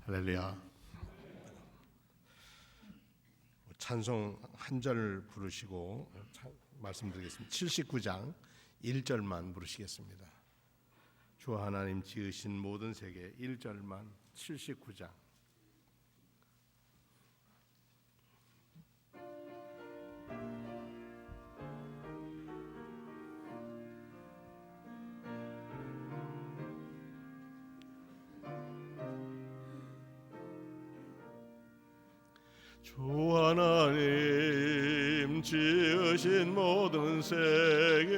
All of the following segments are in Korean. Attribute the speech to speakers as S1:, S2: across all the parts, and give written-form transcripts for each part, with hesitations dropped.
S1: 할렐루야. 찬송 한 절 부르시고 말씀드리겠습니다. 79장 1절만 부르시겠습니다. 주 하나님 지으신 모든 세계 1절만 79장. 주 하나님 지으신 모든 세계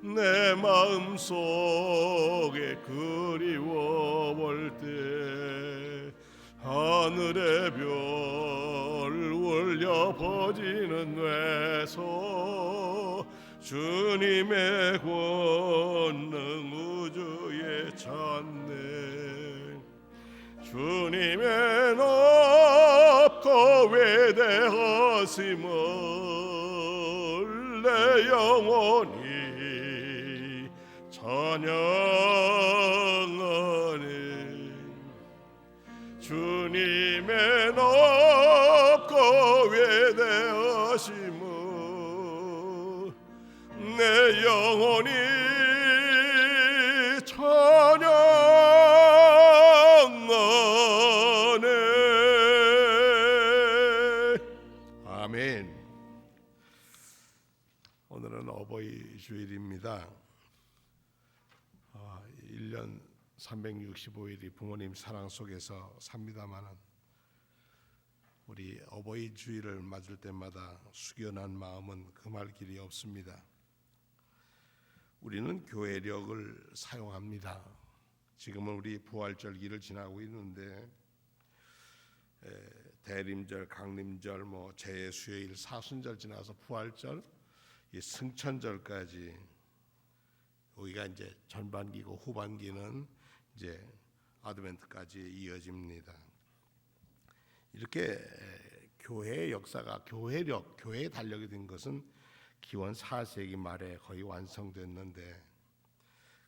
S1: 내 마음속에 그리워 볼 때 하늘의 별 울려 퍼지는 뇌소 주님의 권능 우주에 찬네 주님의 높고 위대하심을 내 영혼이 찬양하네 주님의 높고 위대하심을 내 영혼이 아멘. 오늘은 어버이 주일입니다. 1년 365일이 부모님 사랑 속에서 삽니다마는 우리 어버이 주일을 맞을 때마다 숙연한 마음은 금할 길이 없습니다. 우리는 교회력을 사용합니다. 지금은 우리 부활절기를 지나고 있는데 대림절, 강림절, 제수요일, 사순절 지나서 부활절, 이 승천절까지 여기가 이제 전반기고 후반기는 이제 아드벤트까지 이어집니다. 이렇게 교회의 역사가 교회력, 교회의 달력이 된 것은 기원 4세기 말에 거의 완성됐는데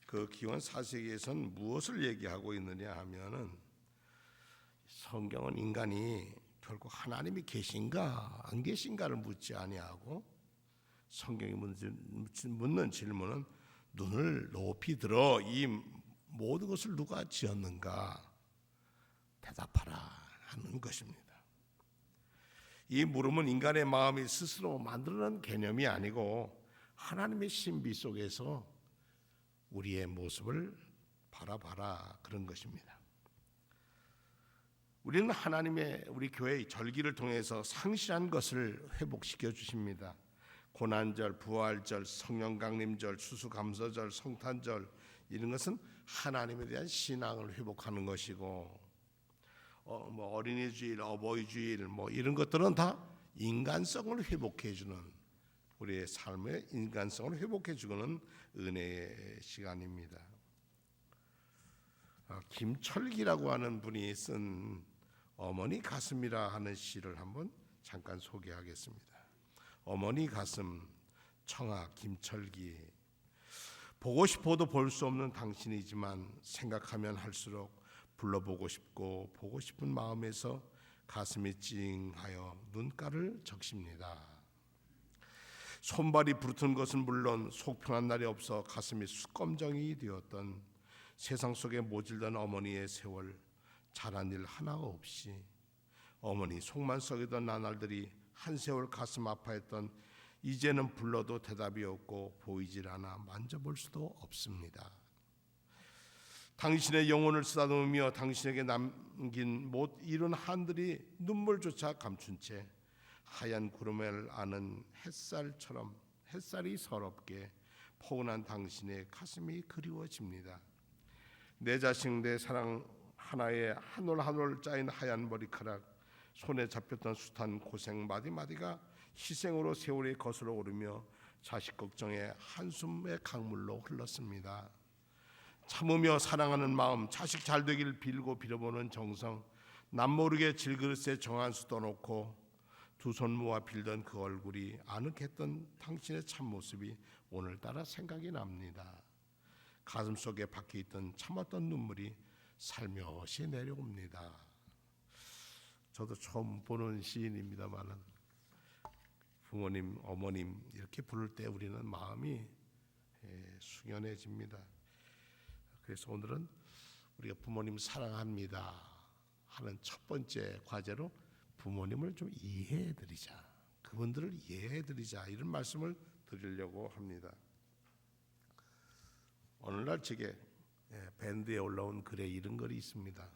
S1: 그 기원 4세기에선 무엇을 얘기하고 있느냐 하면은 성경은 인간이 결국 하나님이 계신가 안 계신가를 묻지 아니하고 성경이 묻는 질문은 눈을 높이 들어 이 모든 것을 누가 지었는가 대답하라 하는 것입니다. 이 물음은 인간의 마음이 스스로 만드는 개념이 아니고 하나님의 신비 속에서 우리의 모습을 바라봐라 그런 것입니다. 우리는 하나님의 우리 교회의 절기를 통해서 상실한 것을 회복시켜 주십니다. 고난절, 부활절, 성령강림절, 추수감사절, 성탄절 이런 것은 하나님에 대한 신앙을 회복하는 것이고 어린이주일, 어버이주일 이런 것들은 다 인간성을 회복해 주는 우리의 삶의 인간성을 회복해 주는 은혜의 시간입니다. 김철기라고 하는 분이 쓴 어머니 가슴이라 하는 시를 한번 잠깐 소개하겠습니다. 어머니 가슴 청아 김철기 보고 싶어도 볼 수 없는 당신이지만 생각하면 할수록 불러보고 싶고 보고 싶은 마음에서 가슴이 찡하여 눈가를 적십니다. 손발이 부르트는 것은 물론 속 편한 날이 없어 가슴이 수검정이 되었던 세상 속에 모질던 어머니의 세월 잘한 일 하나 없이 어머니 속만 썩이던 나날들이 한 세월 가슴 아파했던 이제는 불러도 대답이 없고 보이질 않아 만져볼 수도 없습니다. 당신의 영혼을 쓰다듬으며 당신에게 남긴 못 이룬 한들이 눈물조차 감춘 채 하얀 구름을 아는 햇살처럼 햇살이 서럽게 포근한 당신의 가슴이 그리워집니다. 내 자식 내 사랑 하나에 한 올 한 올 짜인 하얀 머리카락 손에 잡혔던 숱한 고생 마디마디가 희생으로 세월이 거슬러 오르며 자식 걱정에 한숨의 강물로 흘렀습니다. 참으며 사랑하는 마음 자식 잘되길 빌고 빌어보는 정성 남모르게 질그릇에 정한수 떠놓고 두 손 모아 빌던 그 얼굴이 아늑했던 당신의 참모습이 오늘따라 생각이 납니다. 가슴속에 박혀있던 참았던 눈물이 살며시 내려옵니다. 저도 처음 보는 시인입니다만은 부모님, 어머님 이렇게 부를 때 우리는 마음이 숙연해집니다. 그래서 오늘은 우리가 부모님 사랑합니다 하는 첫 번째 과제로 부모님을 좀 이해해드리자, 그분들을 이해해드리자, 이런 말씀을 드리려고 합니다. 오늘날 책에 밴드에 올라온 글에 이런 글이 있습니다.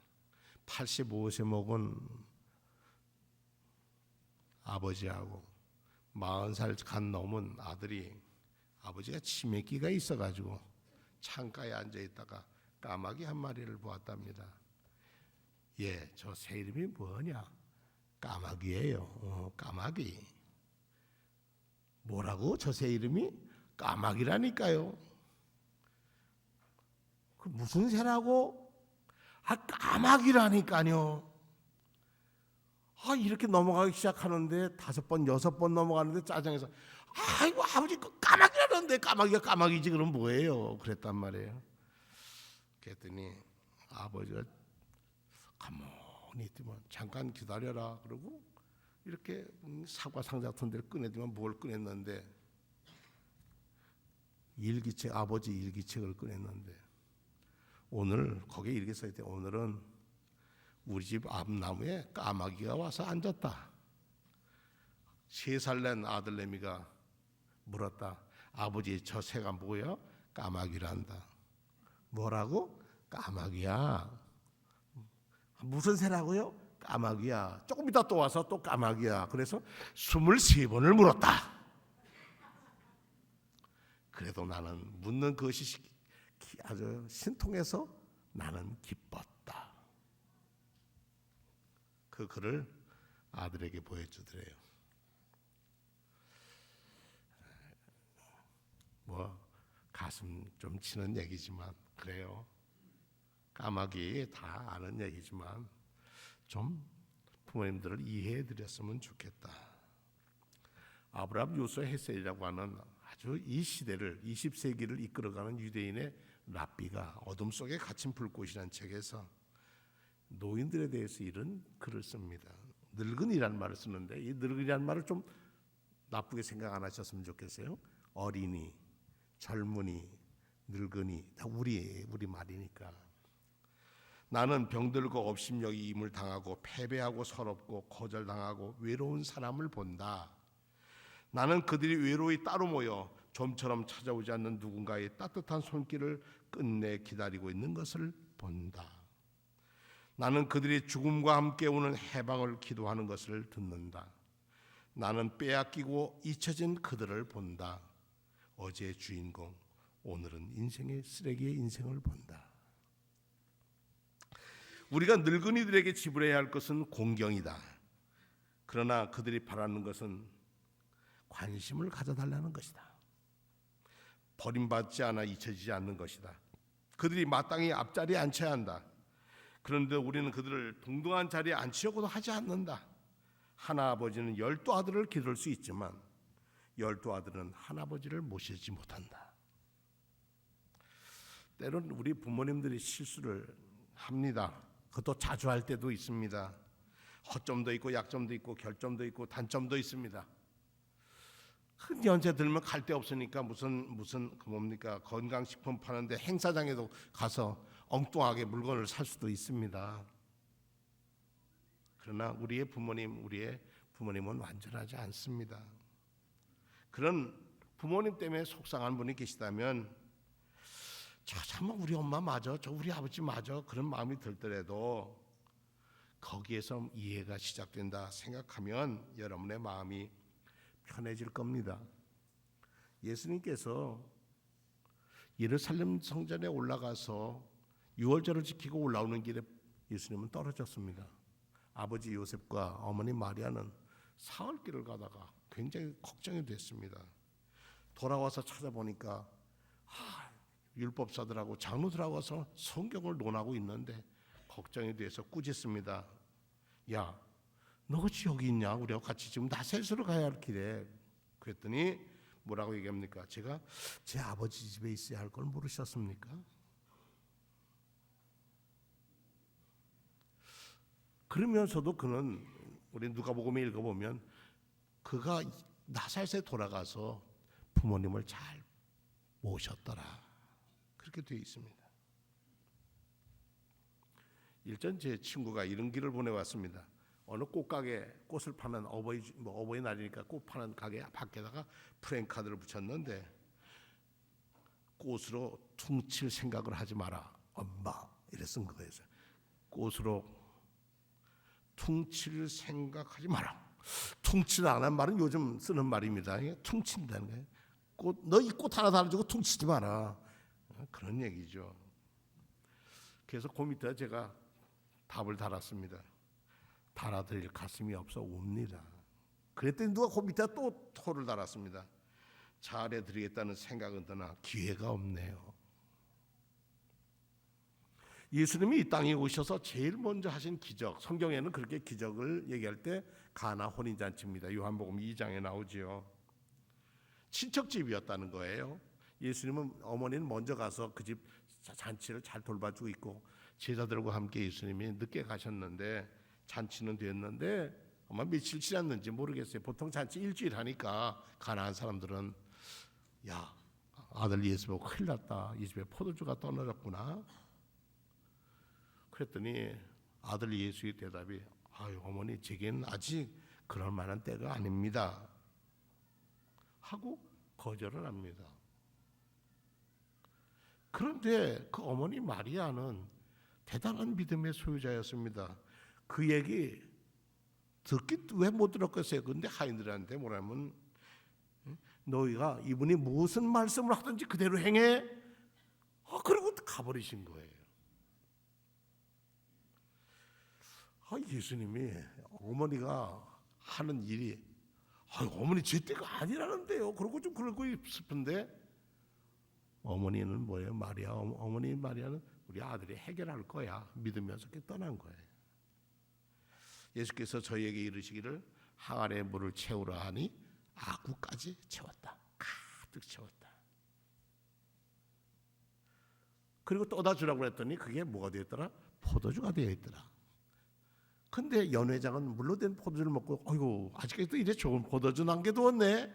S1: 85세 먹은 아버지하고 40살 간 넘은 아들이, 아버지가 치매기가 있어가지고 창가에 앉아있다가 까마귀 한 마리를 보았답니다. 예, 저 새 이름이 뭐냐? 까마귀예요. 까마귀. 뭐라고? 저 새 이름이 까마귀라니까요. 그 무슨 새라고? 까마귀라니까요. 이렇게 넘어가기 시작하는데 5번, 6번 넘어가는데 짜증해서 아이고 아버지 까마귀라는데 까마귀가 까마귀지 그럼 뭐예요? 그랬단 말이에요. 그랬더니 아버지가 가만히 있더만 잠깐 기다려라 그러고 이렇게 사과 상자 같은 데를 꺼내더만 뭘 꺼냈는데 일기책, 아버지 일기책을 꺼냈는데 오늘 거기에 이렇게 써있대. 오늘은 우리 집 앞나무에 까마귀가 와서 앉았다. 3살 낸 아들내미가 물었다. 아버지 저 새가 뭐야? 까마귀란다. 뭐라고? 까마귀야. 무슨 새라고요? 까마귀야. 조금 이따 또 와서 또 까마귀야. 그래서 23번을 물었다. 그래도 나는 묻는 것이 아주 신통해서 나는 기뻤다. 그 글을 아들에게 보여주더래요. 뭐 가슴 좀 치는 얘기지만 그래요. 까마귀 다 아는 얘기지만 좀 부모님들을 이해해 드렸으면 좋겠다. 아브라함, 요소, 헤셀이라고 하는 아주 이 시대를 20세기를 이끌어가는 유대인의 랍비가 어둠 속에 갇힌 불꽃이라는 책에서 노인들에 대해서 이런 글을 씁니다. 늙은이라는 말을 쓰는데 이 늙은이라는 말을 좀 나쁘게 생각 안 하셨으면 좋겠어요. 어린이, 젊은이, 늙은이 다 우리 말이니까. 나는 병들고 업신여김을 당하고 패배하고 서럽고 거절당하고 외로운 사람을 본다. 나는 그들이 외로이 따로 모여 좀처럼 찾아오지 않는 누군가의 따뜻한 손길을 끝내 기다리고 있는 것을 본다. 나는 그들이 죽음과 함께 오는 해방을 기도하는 것을 듣는다. 나는 빼앗기고 잊혀진 그들을 본다. 어제의 주인공, 오늘은 인생의 쓰레기의 인생을 본다. 우리가 늙은이들에게 지불해야 할 것은 공경이다. 그러나 그들이 바라는 것은 관심을 가져달라는 것이다. 버림받지 않아 잊혀지지 않는 것이다. 그들이 마땅히 앞자리에 앉혀야 한다. 그런데 우리는 그들을 동등한 자리에 앉히려고도 하지 않는다. 하나아버지는 12아들을 기를 수 있지만 12아들은 하나아버지를 모시지 못한다. 때로는 우리 부모님들이 실수를 합니다. 그것도 자주 할 때도 있습니다. 허점도 있고 약점도 있고 결점도 있고 단점도 있습니다. 큰 연세 들면 갈 데 없으니까 무슨 뭡니까 건강식품 파는데 행사장에도 가서 엉뚱하게 물건을 살 수도 있습니다. 그러나 우리의 부모님은 완전하지 않습니다. 그런 부모님 때문에 속상한 분이 계시다면 정말 우리 엄마 맞아, 우리 아버지 맞아 그런 마음이 들더라도 거기에서 이해가 시작된다 생각하면 여러분의 마음이 편해질 겁니다. 예수님께서 예루살렘 성전에 올라가서 유월절을 지키고 올라오는 길에 예수님은 떨어졌습니다. 아버지 요셉과 어머니 마리아는 사흘길을 가다가 굉장히 걱정이 됐습니다. 돌아와서 찾아보니까 율법사들하고 장로들하고 와서 성경을 논하고 있는데 걱정이 돼서 꾸짖습니다. 야, 너 어찌 여기 있냐? 우리하고 같이 지금 나셀수로 가야 할 길에. 그랬더니 뭐라고 얘기합니까? 제가 제 아버지 집에 있어야 할 걸 모르셨습니까? 그러면서도 그는 우리 누가복음에 읽어보면 그가 나사렛에 돌아가서 부모님을 잘 모셨더라. 그렇게 되어 있습니다. 일전 제 친구가 이런 길을 보내왔습니다. 어느 꽃가게 꽃을 파는 어버이날이니까 꽃 파는 가게 밖에다가 프랭카드를 붙였는데 꽃으로 퉁칠 생각을 하지 마라 엄마 이래 쓴 거예요. 꽃으로 퉁칠 생각하지 마라. 퉁칠 안 한 말은 요즘 쓰는 말입니다. 퉁친다는 거예요. 너 이 꽃 하나 달아주고 퉁치지 마라. 그런 얘기죠. 그래서 그 밑에 제가 답을 달았습니다. 달아드릴 가슴이 없어 웁니다. 그랬더니 누가 그 밑에 또 토를 달았습니다. 잘해드리겠다는 생각은 드나 기회가 없네요. 예수님이 이 땅에 오셔서 제일 먼저 하신 기적, 성경에는 그렇게 기적을 얘기할 때 가나 혼인잔치입니다. 요한복음 2장에 나오지요. 친척집이었다는 거예요. 예수님은 어머니는 먼저 가서 그 집 잔치를 잘 돌봐주고 있고 제자들과 함께 예수님이 늦게 가셨는데 잔치는 됐는데 아마 며칠 지났는지 모르겠어요. 보통 잔치 일주일 하니까 가나안 사람들은 야 아들 예수 보고 큰일 났다. 이 집에 포도주가 떨어졌구나. 그랬더니 아들 예수의 대답이 아유 어머니 제겐 아직 그럴 만한 때가 아닙니다. 하고 거절을 합니다. 그런데 그 어머니 마리아는 대단한 믿음의 소유자였습니다. 그 얘기 듣기 왜 못 들었겠어요? 근데 하인들한테 뭐라면 너희가 이분이 무슨 말씀을 하든지 그대로 행해. 그러고 가버리신 거예요. 예수님이 어머니가 하는 일이 어머니 제때가 아니라는데요. 그러고 좀 그러고 싶은데 어머니는 뭐예요? 마리아 어머니 마리아는 우리 아들이 해결할 거야 믿으면서 떠난 거예요. 예수께서 저희에게 이르시기를 항아리에 물을 채우라 하니 아구까지 채웠다. 가득 채웠다. 그리고 떠다 주라고 했더니 그게 뭐가 되었더라? 포도주가 되어 있더라. 근데 연회장은 물로 된 포도주를 먹고 어이구 아직까지도 이래 좋은 포도주 난 게 두었네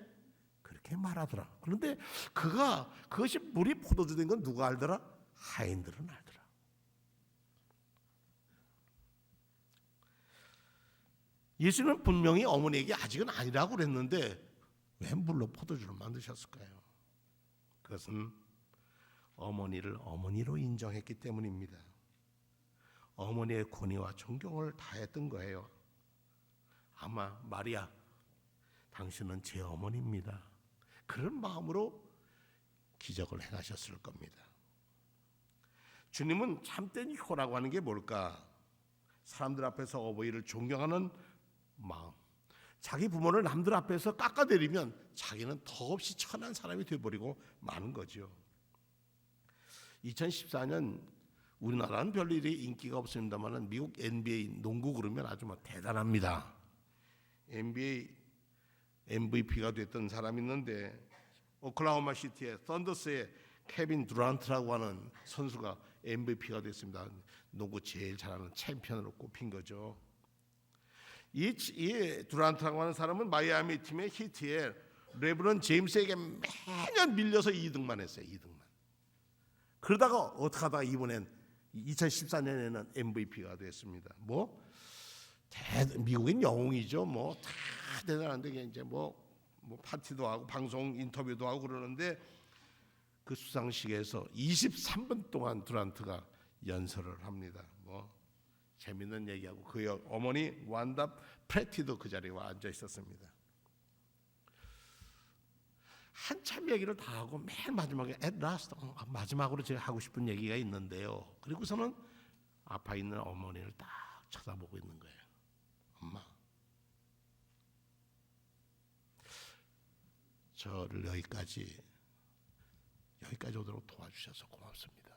S1: 그렇게 말하더라. 그런데 그것이 물이 포도주 된 건 누가 알더라? 하인들은 알더라. 예수는 분명히 어머니에게 아직은 아니라고 그랬는데 왜 물로 포도주를 만드셨을까요? 그것은 어머니를 어머니로 인정했기 때문입니다. 어머니의 권위와 존경을 다했던 거예요. 아마 마리아 당신은 제 어머니입니다. 그런 마음으로 기적을 행하셨을 겁니다. 주님은 참된 효라고 하는 게 뭘까? 사람들 앞에서 어버이를 존경하는 마음. 자기 부모를 남들 앞에서 깎아내리면 자기는 더없이 천한 사람이 되어버리고 마는 거죠. 2014년 우리나라는 별일이 인기가 없습니다만 미국 NBA 농구 그러면 아주 대단합니다. NBA MVP가 됐던 사람이 있는데 오클라호마 시티의 썬더스의 케빈 두란트라고 하는 선수가 MVP가 됐습니다. 농구 제일 잘하는 챔피언으로 꼽힌 거죠. 이 두란트라고 하는 사람은 마이애미 팀의 히트에 레브론 제임스에게 매년 밀려서 2등만 했어요. 2등만. 그러다가 어떻게 하다가 이번엔 2014년에는 MVP가 됐습니다. 미국인 영웅이죠. 다 대단한데 이제 파티도 하고 방송 인터뷰도 하고 그러는데 그 수상식에서 23분 동안 두란트가 연설을 합니다. 재밌는 얘기하고 그의 어머니 완다 프레티도 그 자리에 앉아 있었습니다. 한참 얘기를 다 하고 맨 마지막에 마지막으로 제가 하고 싶은 얘기가 있는데요. 그리고서는 아파 있는 어머니를 딱 쳐다보고 있는 거예요. 엄마, 저를 여기까지 오도록 도와주셔서 고맙습니다.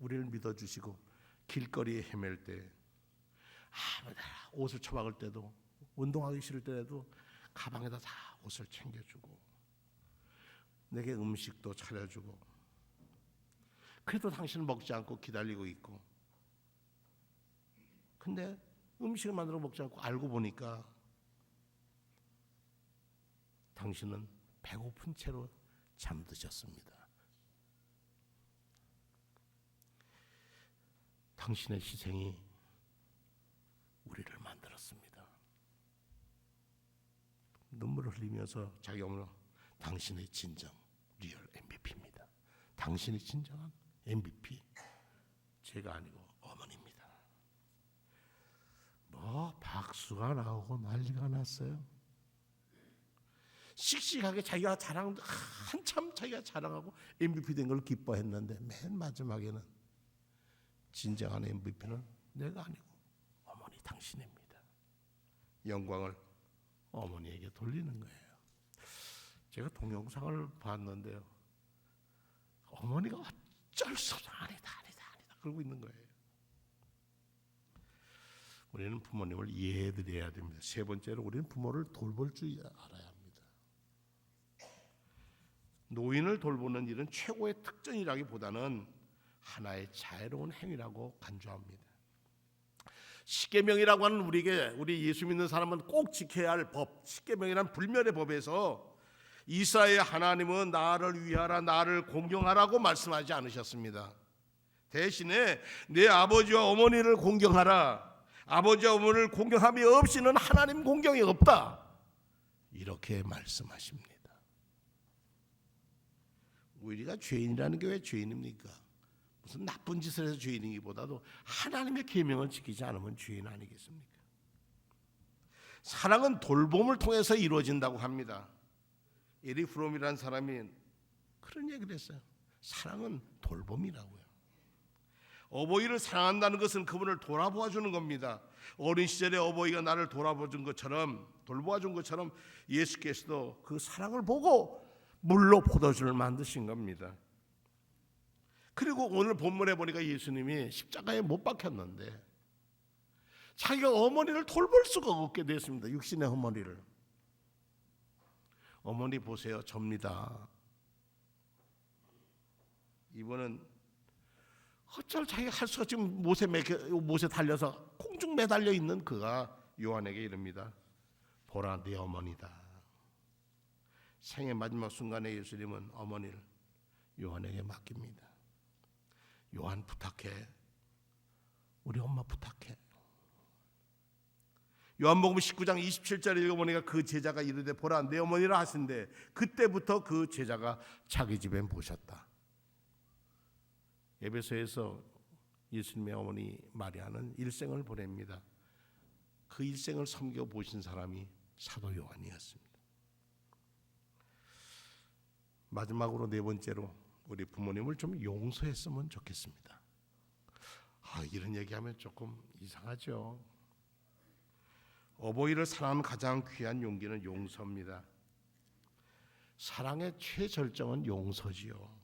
S1: 우리를 믿어주시고 길거리에 헤맬 때 옷을 처박을 때도 운동하기 싫을 때에도 가방에다 다 옷을 챙겨주고 내게 음식도 차려주고 그래도 당신은 먹지 않고 기다리고 있고 근데 음식을 만들어 먹지 않고 알고 보니까 당신은 배고픈 채로 잠드셨습니다. 당신의 희생이 우리를 만들었습니다. 눈물을 흘리면서 자기 어머니, 당신의 진정 리얼 MVP입니다. 당신이 진정한 MVP, 제가 아니고 어머니입니다. 뭐 박수가 나오고 난리가 났어요. 씩씩하게 자기가 한참 자기가 자랑하고 MVP 된 걸 기뻐했는데 맨 마지막에는 진정한 MVP는 내가 아니고 어머니 당신입니다. 영광을 어머니에게 돌리는 거예요. 제가 동영상을 봤는데요, 어머니가 어쩔 수 없어 아니다 그러고 있는 거예요. 우리는 부모님을 이해해드려야 됩니다. 세 번째로 우리는 부모를 돌볼 줄 알아야 합니다. 노인을 돌보는 일은 최고의 특전이라기보다는 하나의 자애로운 행위라고 간주합니다. 십계명이라고 하는 우리 예수 믿는 사람은 꼭 지켜야 할 법, 십계명이라는 불멸의 법에서 이스라엘 하나님은 나를 위하라, 나를 공경하라고 말씀하지 않으셨습니다. 대신에 내 아버지와 어머니를 공경하라, 아버지와 어머니를 공경함이 없이는 하나님 공경이 없다, 이렇게 말씀하십니다. 우리가 죄인이라는 게 왜 죄인입니까? 무슨 나쁜 짓을 해서 죄인이기보다도 하나님의 계명을 지키지 않으면 죄인 아니겠습니까? 사랑은 돌봄을 통해서 이루어진다고 합니다. 에릭 프롬이라는 사람이 그런 얘기를 했어요. 사랑은 돌봄이라고요. 어버이를 사랑한다는 것은 그분을 돌아보아 주는 겁니다. 어린 시절에 어버이가 나를 돌아보준 것처럼, 돌보아 준 것처럼 예수께서도 그 사랑을 보고 물로 포도주를 만드신 겁니다. 그리고 오늘 본문에 보니까 예수님이 십자가에 못 박혔는데 자기가 어머니를 돌볼 수가 없게 됐습니다. 육신의 어머니를. 어머니 보세요, 접니다. 이번은 어쩔 자기가 할 수가, 지금 못에 달려서 공중 매달려 있는 그가 요한에게 이릅니다. 보라, 네 어머니다. 생의 마지막 순간에 예수님은 어머니를 요한에게 맡깁니다. 요한 부탁해, 우리 엄마 부탁해. 요한복음 19장 27절에 읽어보니까 그 제자가 이르되 보라 내 어머니라 하신대 그때부터 그 제자가 자기 집에 모셨다. 에베소에서 예수님의 어머니 마리아는 일생을 보냅니다. 그 일생을 섬겨 보신 사람이 사도 요한이었습니다. 마지막으로 네 번째로 우리 부모님을 좀 용서했으면 좋겠습니다. 이런 얘기하면 조금 이상하죠. 어버이를 사랑하는 가장 귀한 용기는 용서입니다. 사랑의 최절정은 용서지요.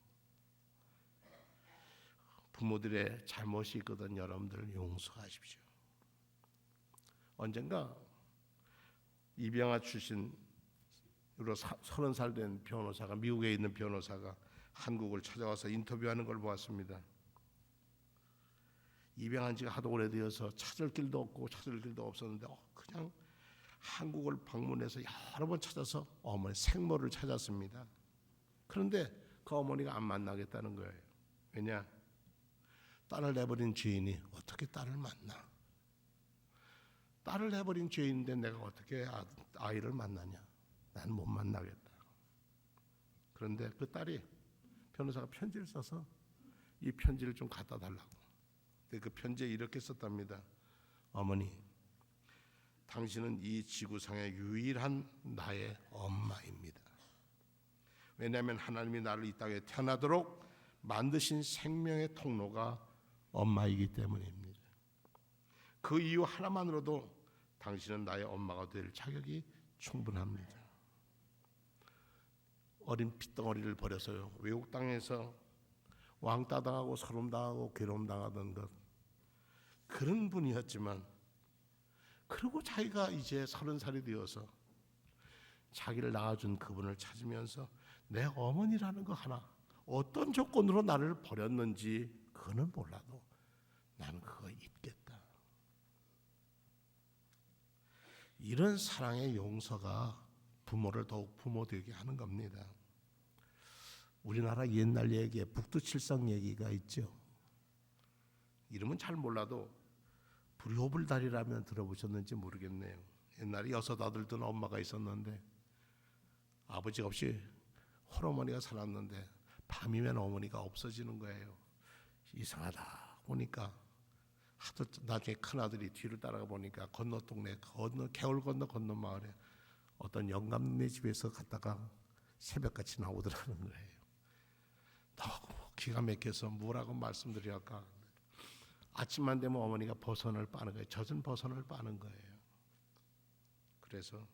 S1: 부모들의 잘못이 있거든 여러분들 용서하십시오. 언젠가 입양아 출신으로 30살 된 변호사가, 미국에 있는 변호사가 한국을 찾아와서 인터뷰하는 걸 보았습니다. 입양한 지가 하도 오래되어서 찾을 길도 없고 찾을 길도 없었는데 그냥 한국을 방문해서 여러 번 찾아서 어머니 생모를 찾았습니다. 그런데 그 어머니가 안 만나겠다는 거예요. 왜냐? 딸을 내버린 죄인이 어떻게 딸을 만나? 딸을 내버린 죄인인데 내가 어떻게 아이를 만나냐? 난 못 만나겠다. 그런데 그 딸이, 변호사가 편지를 써서 이 편지를 좀 갖다 달라고. 근데 그 편지에 이렇게 썼답니다. 어머니, 당신은 이 지구상의 유일한 나의 엄마입니다. 왜냐하면 하나님이 나를 이 땅에 태어나도록 만드신 생명의 통로가 엄마이기 때문입니다. 그 이유 하나만으로도 당신은 나의 엄마가 될 자격이 충분합니다. 어린 핏덩어리를 버려서요, 외국 땅에서 왕따 당하고 서름 당하고 괴로움 당하던 것, 그런 분이었지만, 그리고 자기가 이제 30살이 되어서 자기를 낳아준 그분을 찾으면서 내 어머니라는 거 하나, 어떤 조건으로 나를 버렸는지 그거는 몰라도 나는 그거 잊겠다. 이런 사랑의 용서가 부모를 더욱 부모 되게 하는 겁니다. 우리나라 옛날 얘기에 북두칠성 얘기가 있죠. 이름은 잘 몰라도 불효불달이라면 들어보셨는지 모르겠네요. 옛날에 6 아들 둔 엄마가 있었는데 아버지가 없이 홀어머니가 살았는데 밤이면 어머니가 없어지는 거예요. 이상하다 보니까 하도 나중에 큰아들이 뒤를 따라가 보니까 건너 동네 개울 건너 마을에 어떤 영감네 집에서 갔다가 새벽같이 나오더라는 거예요. 너무 기가 막혀서 뭐라고 말씀드릴까. 아침만 되면 어머니가 버선을 빠는 거예요. 젖은 버선을 빠는 거예요. 그래서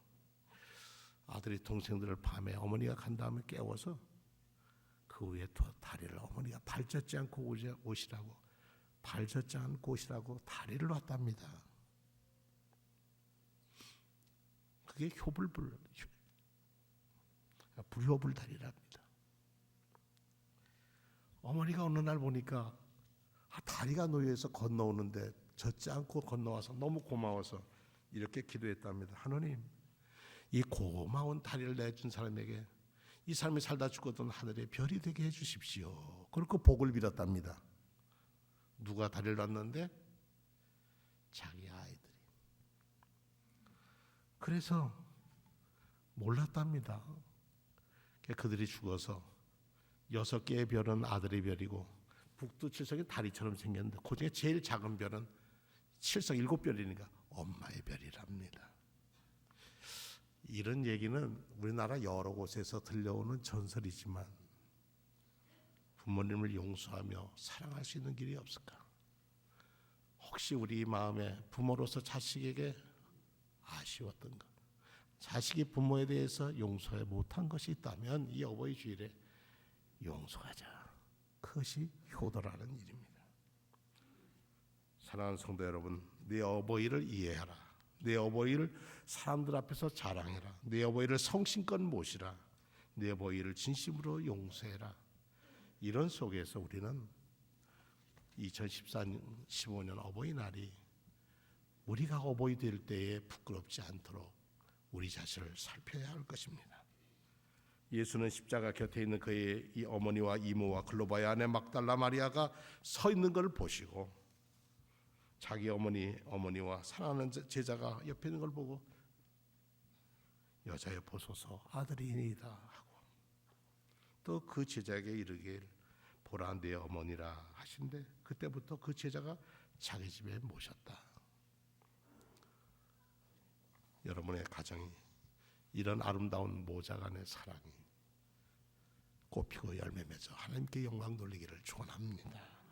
S1: 아들이 동생들을 밤에 어머니가 간 다음에 깨워서 그 위에 다리를 어머니가 발젓지 않고 오시라고 발젓지 않고 오시라고 다리를 놨답니다. 그게 불효불달이랍니다. 어머니가 어느 날 보니까 다리가 놓여서 건너오는데 젖지 않고 건너와서 너무 고마워서 이렇게 기도했답니다. 하나님, 이 고마운 다리를 내준 사람에게 이 사람이 살다 죽었던 하늘의 별이 되게 해주십시오. 그렇게 복을 빌었답니다. 누가 다리를 놨는데? 자기 아이들이. 그래서 몰랐답니다. 그들이 죽어서 6개의 별은 아들의 별이고 북두칠성이 다리처럼 생겼는데 그 중에 제일 작은 별은 칠성 7별이니까 엄마의 별이랍니다. 이런 얘기는 우리나라 여러 곳에서 들려오는 전설이지만 부모님을 용서하며 사랑할 수 있는 길이 없을까? 혹시 우리 마음에 부모로서 자식에게 아쉬웠던 것, 자식이 부모에 대해서 용서해 못한 것이 있다면 이 어버이 주일에 용서하자. 그것이 효도라는 일입니다. 사랑하는 성도 여러분, 내 어버이를 이해하라. 내 어버이를 사람들 앞에서 자랑해라. 내 어버이를 성심껏 모시라. 내 어버이를 진심으로 용서해라. 이런 속에서 우리는 2014년 15년 어버이날이 우리가 어버이 될 때에 부끄럽지 않도록 우리 자신을 살펴야 할 것입니다. 예수는 십자가 곁에 있는 그의 이 어머니와 이모와 글로바의 아내 막달라 마리아가 서 있는 것을 보시고 자기 어머니와 사랑하는 제자가 옆에 있는 걸 보고 여자여 보소서 아들이니이다 하고 또 그 제자에게 이르길 보라 내 어머니라 하신데 그때부터 그 제자가 자기 집에 모셨다. 여러분의 가정이 이런 아름다운 모자간의 사랑이 꽃피고 열매 맺어 하나님께 영광 돌리기를 축원합니다.